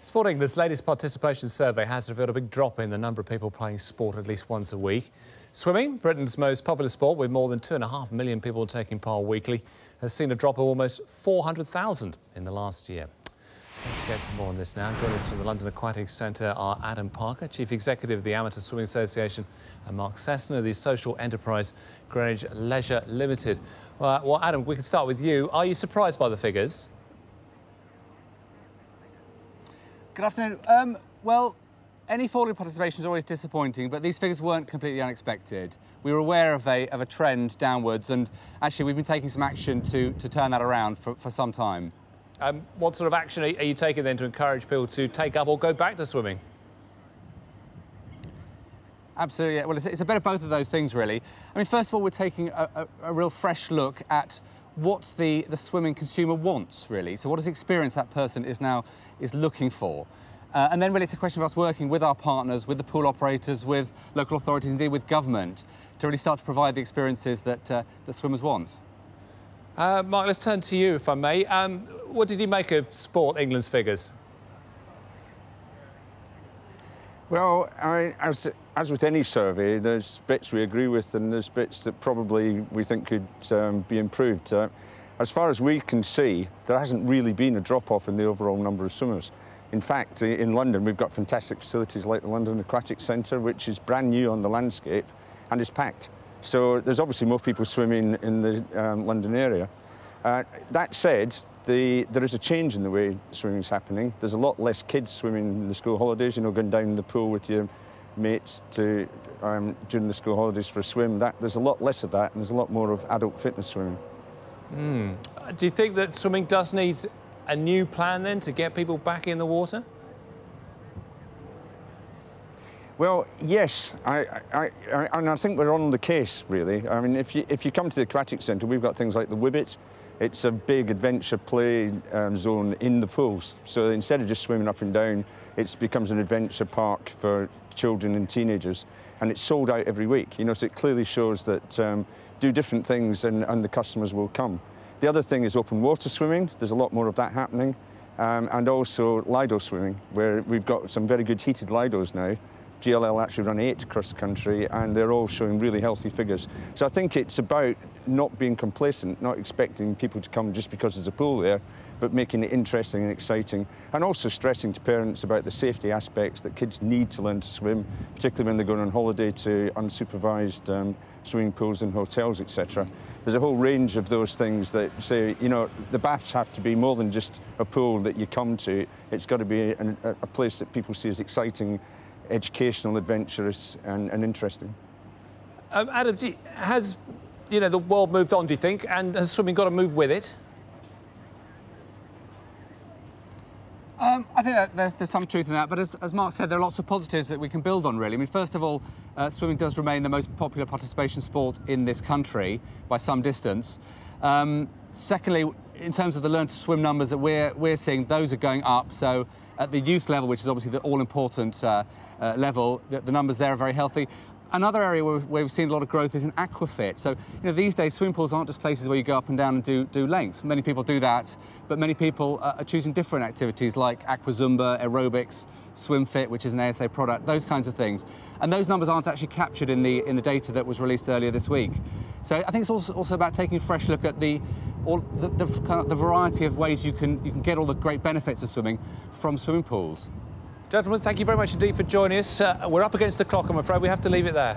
Sport England's latest participation survey has revealed a big drop in the number of people playing sport at least once a week. Swimming, Britain's most popular sport with more than 2.5 million people taking part weekly, has seen a drop of almost 400,000 in the last year. Let's get some more on this now. Joining us from the London Aquatic Centre are Adam Parker, Chief Executive of the Amateur Swimming Association, and Mark Sesson of the social enterprise Greenwich Leisure Limited. Well, Adam, we can start with you. Are you surprised by the figures? Good afternoon. Well, any fall in participation is always disappointing, but these figures weren't completely unexpected. We were aware of a trend downwards, and actually we've been taking some action to turn that around for some time. What sort of action are you taking then to encourage people to take up or go back to swimming? Absolutely. Yeah. Well, it's a bit of both of those things, really. I mean, first of all, we're taking a real fresh look at what the swimming consumer wants, really. So what is the experience that person is looking for? And then really it's a question of us working with our partners, with the pool operators, with local authorities, indeed with government, to really start to provide the experiences that swimmers want. Mark, let's turn to you, if I may. What did you make of Sport England's figures? Well, as with any survey, there's bits we agree with and there's bits that probably we think could be improved. As far as we can see, there hasn't really been a drop-off in the overall number of swimmers. In fact, in London, we've got fantastic facilities like the London Aquatic Centre, which is brand new on the landscape and is packed. So there's obviously more people swimming in the London area. That said, there is a change in the way swimming is happening. There's a lot less kids swimming in the school holidays, you know, going down in the pool with your mates to, during the school holidays for a swim. There's a lot less of that, and there's a lot more of adult fitness swimming. Do you think that swimming does need a new plan then to get people back in the water? Well, yes, and I think we're on the case, really. I mean, if you come to the Aquatic Centre, we've got things like the Wibbit. It's a big adventure play zone in the pools. So instead of just swimming up and down, it becomes an adventure park for children and teenagers. And it's sold out every week, you know, so it clearly shows that do different things and the customers will come. The other thing is open water swimming. There's a lot more of that happening. And also Lido swimming, where we've got some very good heated Lidos now. GLL actually run 8 across the country, and they're all showing really healthy figures. So I think it's about not being complacent, not expecting people to come just because there's a pool there, but making it interesting and exciting, and also stressing to parents about the safety aspects that kids need to learn to swim, particularly when they're going on holiday to unsupervised swimming pools in hotels, etc. There's a whole range of those things that say, you know, the baths have to be more than just a pool that you come to. It's got to be a place that people see as exciting, educational, adventurous and interesting. Adam, has the world moved on, do you think, and has swimming got to move with it? I think that there's some truth in that, but as Mark said, there are lots of positives that we can build on, really. I mean, first of all, swimming does remain the most popular participation sport in this country by some distance. Secondly, in terms of the learn to swim numbers that we're seeing, those are going up. So at the youth level, which is obviously the all-important level, the numbers there are very healthy. Another area where we've seen a lot of growth is in aquafit. So, these days swimming pools aren't just places where you go up and down and do length. Many people do that, but many people are choosing different activities like aqua zumba, aerobics, swim fit, which is an ASA product, those kinds of things. And those numbers aren't actually captured in the data that was released earlier this week. So I think it's also about taking a fresh look at the variety of ways you can get all the great benefits of swimming from swimming pools. Gentlemen, thank you very much indeed for joining us. We're up against the clock, I'm afraid. We have to leave it there.